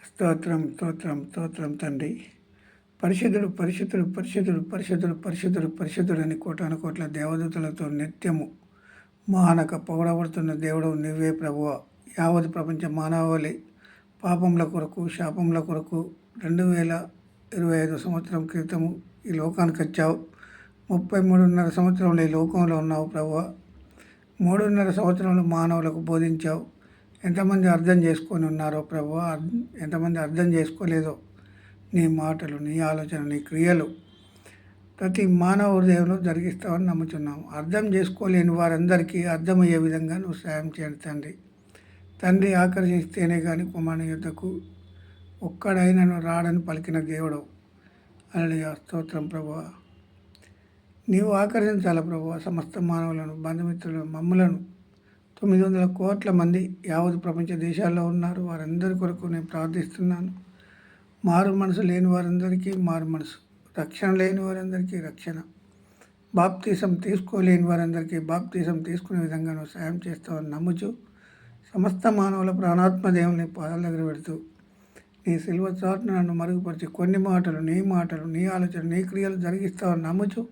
స్తోత్రం స్తోత్రం స్తోత్రం తండ్రి. పరిశుద్ధుడు పరిశుద్ధుడు పరిశుద్ధుడు పరిశుద్ధుడు పరిశుద్ధుడు పరిశుద్ధుడు అని కోటాను కోట్ల దేవదూతలతో నిత్యము మానక పొగడబడుతున్న దేవుడు నువ్వే ప్రభువా. యావత్ ప్రపంచ మానవాళి పాపముల కొరకు శాపముల కొరకు 2025 సంవత్సరం క్రితము ఈ లోకానికి వచ్చావు. 33.5 సంవత్సరంలో ఈ లోకంలో ఉన్నావు ప్రభువా. 3.5 సంవత్సరంలో మానవులకు బోధించావు. ఎంతమంది అర్థం చేసుకొని ఉన్నారో ప్రభువా, ఎంతమంది అర్థం చేసుకోలేదో నీ మాటలు, నీ ఆలోచన, నీ క్రియలు ప్రతి మానవ హృదయంలో జరిగిస్తావని నమ్ముతున్నాము. అర్థం చేసుకోలేని వారందరికీ అర్థమయ్యే విధంగా నువ్వు సాయం చేయండి తండ్రి. తండ్రి ఆకర్షిస్తేనే కానీ కుమారుని యుద్ధకు ఒక్కడైనను రాడని పలికిన దేవుడు. హల్లెలూయా, స్తోత్రం ప్రభువా. నీవు ఆకర్షించాలి ప్రభువా సమస్త మానవులను, బంధుమిత్రులను, మమ్ములను. 900 కోట్ల మంది యావత్ ప్రపంచ దేశాల్లో ఉన్నారు. వారందరి కొరకు నేను ప్రార్థిస్తున్నాను. మారు మనసు లేని వారందరికీ మారు మనసు, రక్షణ లేని వారందరికీ రక్షణ, బాప్తీసం తీసుకోలేని వారందరికీ బాప్తీసం తీసుకునే విధంగా నువ్వు సాయం చేస్తావని నమ్ముచు సమస్త మానవుల ప్రాణాత్మ దేవుని పాదాల దగ్గర పెడుతూ నీ సిలువ చాటున నన్ను మరుగుపరిచి కొన్ని మాటలు, నీ ఆలోచన, నీ క్రియలు జరిగిస్తావని నమ్ముచు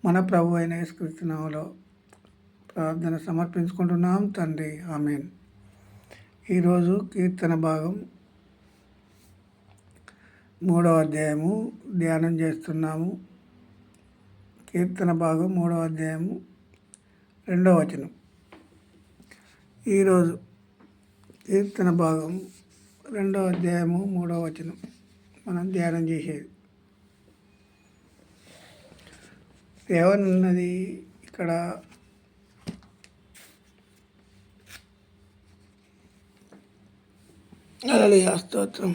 మన ప్రభు అయిన యేసుక్రీస్తు నామములో ప్రార్థన సమర్పించుకుంటున్నాం తండ్రి, ఆమేన్. ఈరోజు కీర్తన భాగం 3వ అధ్యాయము ధ్యానం చేస్తున్నాము. కీర్తన భాగం 3వ అధ్యాయము 2వ వచనం. ఈరోజు కీర్తన భాగం 2వ అధ్యాయము 3వ వచనం మనం ధ్యానం చేసేది. ఏమన్నది ఇక్కడ? హల్లెలూయా, స్తోత్రం.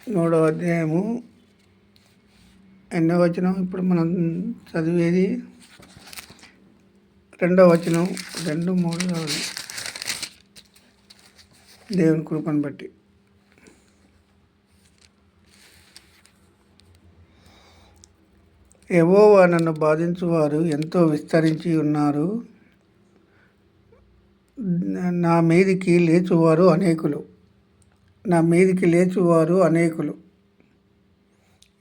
మూడవ అధ్యాయము ఎన్నో వచనం ఇప్పుడు మనం చదివేది? 2వ వచనం, 2, 3 దేవుని కృపను బట్టి. యెహోవా నన్ను బాధించువారు ఎంతో విస్తరించి ఉన్నారు. నా మీదికి లేచువారు అనేకులు.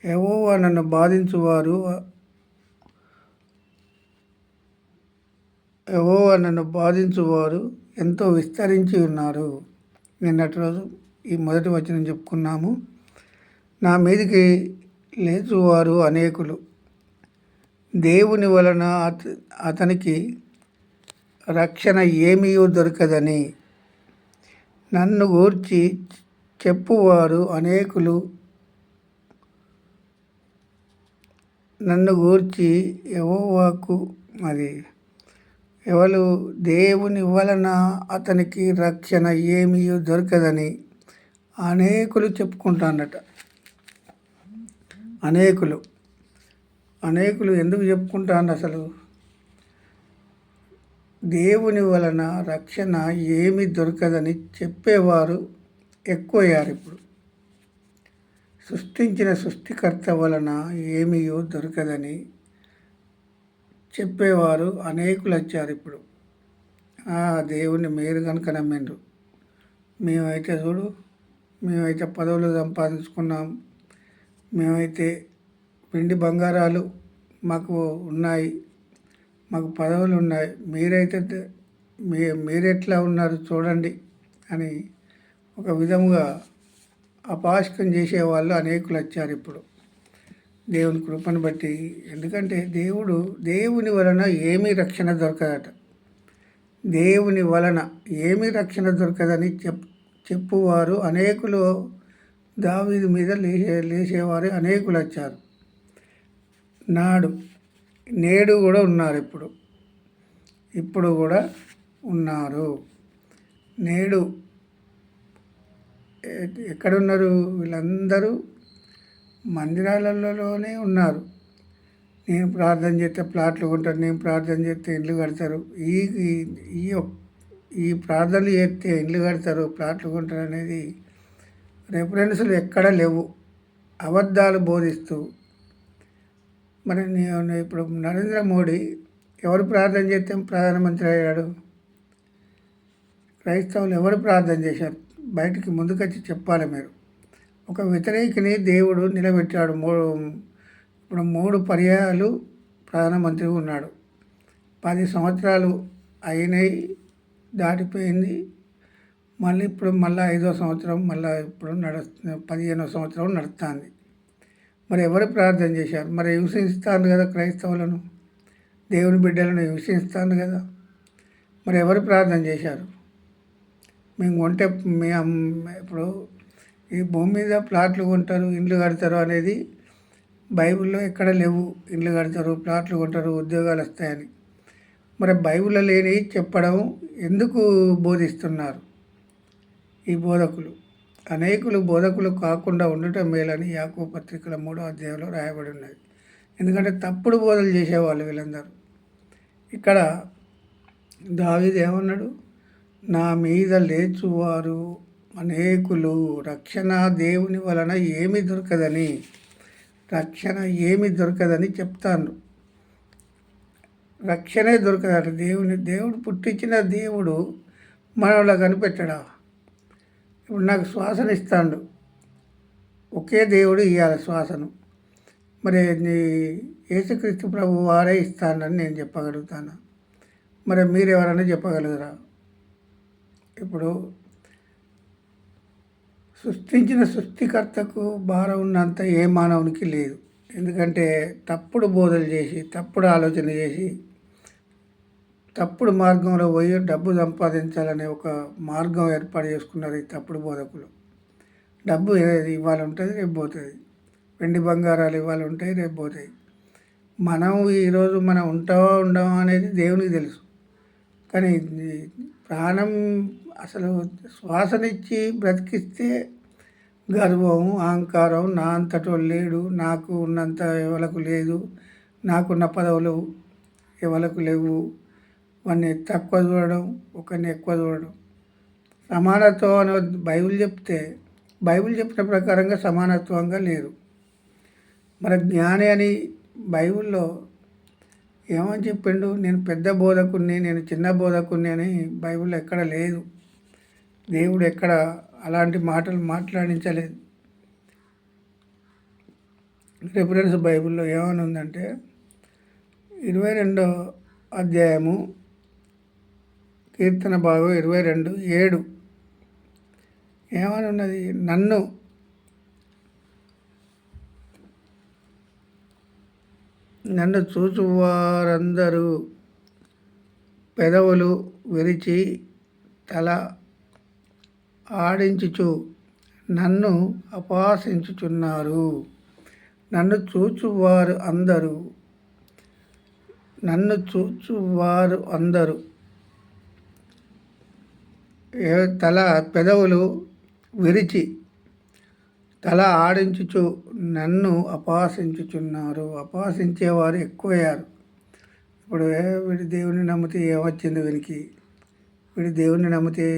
యెహోవా నన్ను బాధించువారు ఎంతో విస్తరించి ఉన్నారు. నిన్నటి రోజు ఈ మొదటి వచనం చెప్పుకున్నాము. నా మీదికి లేచువారు అనేకులు. దేవుని వలన అతనికి రక్షణ ఏమీ దొరకదని నన్ను గూర్చి చెప్పువారు అనేకులు. నన్ను గూర్చి యెహోవాకు ఎవరు దేవుని వలన అతనికి రక్షణ ఏమీ దొరకదని అనేకులు చెప్పుకుంటానట. అనేకులు ఎందుకు చెప్పుకుంటాను? అసలు దేవుని వలన రక్షణ ఏమీ దొరకదని చెప్పేవారు ఎక్కువయ్యారు. ఇప్పుడు సృష్టించిన సృష్టికర్త వలన ఏమీ దొరకదని చెప్పేవారు అనేకులు వచ్చారు. ఇప్పుడు దేవుని మీరు కనుక నమ్మిండ్రు. మేమైతే పదవులు సంపాదించుకున్నాం, మేమైతే పిండి బంగారాలు మాకు ఉన్నాయి, మాకు పదవులు ఉన్నాయి, మీరెట్లా ఉన్నారు చూడండి అని ఒక విధముగా అపాస్కం చేసేవాళ్ళు అనేకులు వచ్చారు ఇప్పుడు దేవుని కృపను బట్టి. ఎందుకంటే దేవుని వలన ఏమీ రక్షణ దొరకదట. దేవుని వలన ఏమీ రక్షణ దొరకదని చెప్పువారు అనేకులు, దావీదు మీద లేచేవారు అనేకులు వచ్చారు. నేడు కూడా ఉన్నారు. ఇప్పుడు కూడా ఉన్నారు. నేడు ఎక్కడున్నారు? వీళ్ళందరూ మందిరాలలోనే ఉన్నారు. నేను ప్రార్థన చేస్తే ప్లాట్లు కొంటారు, నేను ప్రార్థన చేస్తే ఇండ్లు కడతారు. ఈ ఈ ఈ ప్రార్థనలు చేస్తే ఇండ్లు కడతారు, ప్లాట్లు కొంటారు అనేది రెఫరెన్స్లు ఎక్కడా లేవు. అబద్ధాలు బోధిస్తూ మరి నేను ఇప్పుడు నరేంద్ర మోడీ ఎవరు ప్రార్థన చేస్తే ప్రధానమంత్రి అయ్యాడు? క్రైస్తవులు ఎవరు ప్రార్థన చేశారు? బయటికి ముందుకొచ్చి చెప్పాలి మీరు. ఒక వ్యతిరేకిని దేవుడు నిలబెట్టాడు. ఇప్పుడు 3 పర్యాయాలు ప్రధానమంత్రి ఉన్నాడు. 10 సంవత్సరాలు అయినాయి, దాటిపోయింది. మళ్ళీ ఇప్పుడు మళ్ళీ 5వ సంవత్సరం మళ్ళీ ఇప్పుడు 15వ సంవత్సరం నడుస్తుంది. మరి ఎవరు ప్రార్థన చేశారు? మరి హింసిస్తాను కదా క్రైస్తవులను, దేవుని బిడ్డలను హింసిస్తాను కదా. మరి ఎవరు ప్రార్థన చేశారు? మేము కొంటే ఇప్పుడు ఈ భూమి మీద ప్లాట్లు కొంటారు, ఇండ్లు కడతారు అనేది బైబిల్లో ఎక్కడ లేవు. ఇండ్లు కడతారు, ప్లాట్లు కొంటారు, ఉద్యోగాలు వస్తాయని. మరి బైబిల్లో లేని చెప్పడం ఎందుకు బోధిస్తున్నారు ఈ బోధకులు? అనేకులు బోధకులు కాకుండా ఉండటం మేలని యాకోబు పత్రికల 3వ అధ్యాయంలో రాయబడి ఉన్నది. ఎందుకంటే తప్పుడు బోధలు చేసేవాళ్ళు వీళ్ళందరూ. ఇక్కడ దావీదు ఏమన్నాడు? నా మీద లేచువారు అనేకులు, రక్షణ దేవుని వలన ఏమి దొరకదని, రక్షణ ఏమి దొరకదని చెప్తాను. రక్షణే దొరకదట. దేవుడు పుట్టించిన దేవుడు మనలో కనిపెట్టడా? ఇప్పుడు నాకు శ్వాసను ఇస్తాడు, ఒకే దేవుడు ఇవ్వాలి శ్వాసను. మరి యేసుక్రీస్తు ప్రభు వారే ఇస్తానని నేను చెప్పగలుగుతాను. మరి మీరు ఎవరైనా చెప్పగలుగుతారా? ఇప్పుడు సృష్టించిన సృష్టికర్తకు భారం ఉన్నంత ఏ మానవునికి లేదు. ఎందుకంటే తప్పుడు బోధలు చేసి, తప్పుడు ఆలోచన చేసి, తప్పుడు మార్గంలో పోయి డబ్బు సంపాదించాలనే ఒక మార్గం ఏర్పాటు చేసుకున్నారు ఈ తప్పుడు బోధకులు. డబ్బు ఇవాళ ఉంటుంది, రేపు పోతుంది. వెండి బంగారాలు ఇవాళ ఉంటాయి, రేపు పోతాయి. మనం ఈరోజు మనం ఉంటావా ఉండవా అనేది దేవునికి తెలుసు. కానీ ప్రాణం అసలు శ్వాసనిచ్చి బ్రతికిస్తే గర్వం, అహంకారం, నా అంతటో లేడు, నాకు ఉన్నంత ఎవలకు లేదు, నాకున్న పదవులు ఎవలకు లేవు, వాడిని తక్కువ చూడడం, ఒకరిని ఎక్కువ చూడడం. సమానత్వం అని బైబిల్ చెప్తే, బైబిల్ చెప్పిన ప్రకారంగా సమానత్వంగా లేరు. మరి జ్ఞాని అని బైబిల్లో ఏమని చెప్పిండు? నేను పెద్ద బోధకుని, నేను చిన్న బోధకుని అని బైబిల్లో ఎక్కడ లేదు. దేవుడు ఎక్కడ అలాంటి మాటలు మాట్లాడించలేదు. రిఫరెన్స్ బైబిల్లో ఏమని ఉందంటే 22వ అధ్యాయము కీర్తన భాగం 22:7 ఏమని ఉన్నది? నన్ను చూచువారందరూ పెదవులు విరిచి తల ఆడించుచు నన్ను అపహాసించుచున్నారు. నన్ను చూచువారు అందరూ పెదవులు విరిచి తల ఆడించుచు నన్ను అపహాసించుచున్నారు. అపహాసించేవారు ఎక్కువయ్యారు. ఇప్పుడు వీడి దేవుని నమ్మితే ఏమొచ్చింది వీనికి? వీడి దేవుని నమ్మితే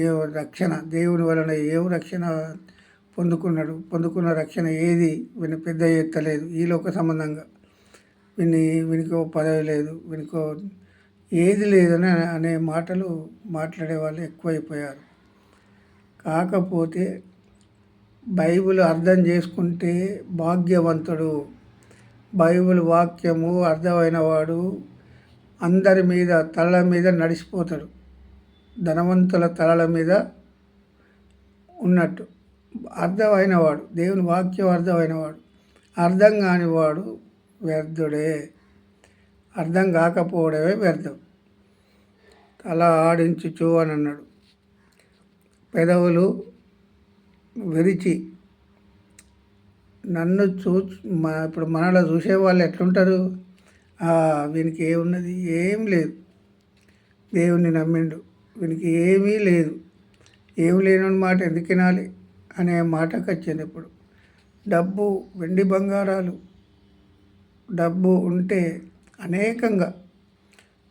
ఏ రక్షణ, దేవుని వలన రక్షణ పొందుకున్న రక్షణ ఏది? వీని పెద్ద ఎత్తలేదు. ఈ లోక సంబంధంగా వీనికి పదవి లేదు, వీనికో ఏది లేదని అనే మాటలు మాట్లాడే వాళ్ళు ఎక్కువైపోయారు. కాకపోతే బైబిల్ అర్థం చేసుకుంటే భాగ్యవంతుడు. బైబిల్ వాక్యము అర్థమైన వాడు అందరి మీద తలల మీద నడిచిపోతాడు. ధనవంతుల తలల మీద ఉన్నట్టు అర్థమైన వాడు, దేవుని వాక్యం అర్థమైన వాడు. అర్థం కానివాడు వ్యర్థుడే. అర్థం కాకపోవడమే వ్యర్థం. తల ఆడించుచు అని అన్నాడు. పెదవులు విరిచి నన్ను ఇప్పుడు మనలో చూసేవాళ్ళు ఎట్లుంటారు? వీనికి ఏమున్నది? ఏం లేదు. దేవుణ్ణి నమ్మిండు, వీనికి ఏమీ లేదు. ఏమి లేని మాట ఎందుకు వినాలి అనే మాటకు వచ్చింది. ఇప్పుడు డబ్బు, వెండి బంగారాలు, డబ్బు ఉంటే అనేకంగా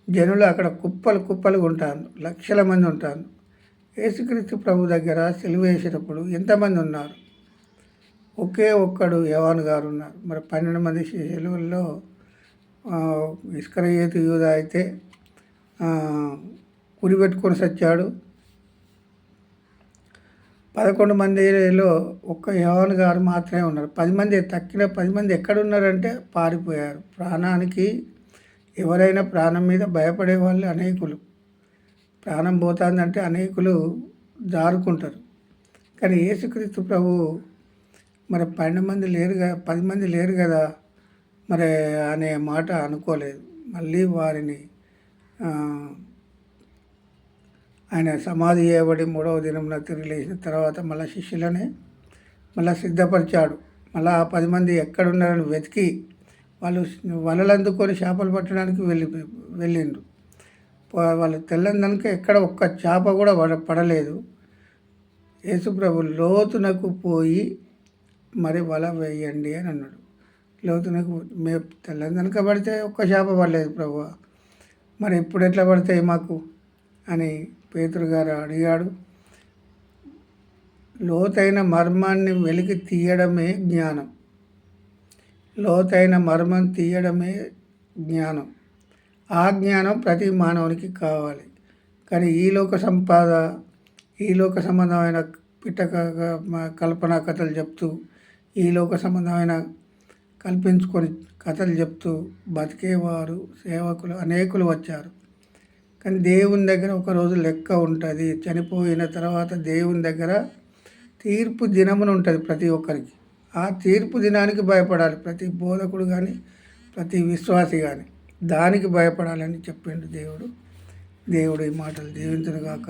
జనులు అక్కడ కుప్పలు కుప్పలుగా ఉంటారు, లక్షల మంది ఉంటారు. యేసుక్రీస్తు ప్రభు దగ్గర సిలువ వేసేటప్పుడు ఎంతమంది ఉన్నారు? ఒకే ఒక్కడు యోహాను గారు ఉన్నారు. మరి 12 మంది శిష్యులలో ఇస్కరియోతు యూదా అయితే ఉరి పెట్టుకొని చచ్చాడు. 11 మందిలో ఒక్క యోహాను గారు మాత్రమే ఉన్నారు. 10 మంది తక్కిన 10 మంది ఎక్కడున్నారంటే పారిపోయారు. ప్రాణానికి ఎవరైనా ప్రాణం మీద భయపడే వాళ్ళు అనేకులు. ప్రాణం పోతుందంటే అనేకులు జారుకుంటారు. కానీ యేసుక్రీస్తు ప్రభు మరి 12 మంది లేరు కదా, 10 మంది లేరు కదా మరి అనే మాట అనుకోలేదు. మళ్ళీ వారిని ఆయన సమాధి చేయబడి 3వ దినంన తిరిగి లేచిన తర్వాత మళ్ళీ శిష్యులనే మళ్ళీ సిద్ధపరిచాడు. మళ్ళీ ఆ 10 మంది ఎక్కడున్నారని వెతికి వాళ్ళు వలలు అందుకొని చేపలు పట్టడానికి వెళ్ళిండ్రు. వాళ్ళు తెల్లందనుక ఎక్కడ ఒక్క చేప కూడా పడలేదు. యేసుప్రభు లోతునకు పోయి మరి వల వేయండి అని అన్నాడు. లోతునకు మేము తెల్లందనక పడితే ఒక్క చేప పడలేదు ప్రభు, మరి ఇప్పుడు ఎట్లా పడతాయి మాకు అని పేతురు గారు అడిగాడు. లోతైన మర్మాన్ని వెలికి తీయడమే జ్ఞానం. లోతైన మర్మం తీయడమే జ్ఞానం. ఆ జ్ఞానం ప్రతి మానవునికి కావాలి. కానీ ఈ లోక సంబంధమైన పిట్టక కల్పనా కథలు చెప్తూ, ఈ లోక సంబంధమైన కల్పించుకొని కథలు చెప్తూ బతికేవారు సేవకులు అనేకులు వచ్చారు. కానీ దేవుని దగ్గర ఒకరోజు లెక్క ఉంటుంది. చనిపోయిన తర్వాత దేవుని దగ్గర తీర్పు దినమున ఉంటుంది ప్రతి ఒక్కరికి. ఆ తీర్పు దినానికి భయపడాలి ప్రతి బోధకుడు కానీ ప్రతి విశ్వాసి కానీ. దానికి భయపడాలని చెప్పిండు దేవుడు. ఈ మాటలు దీవించును గాక.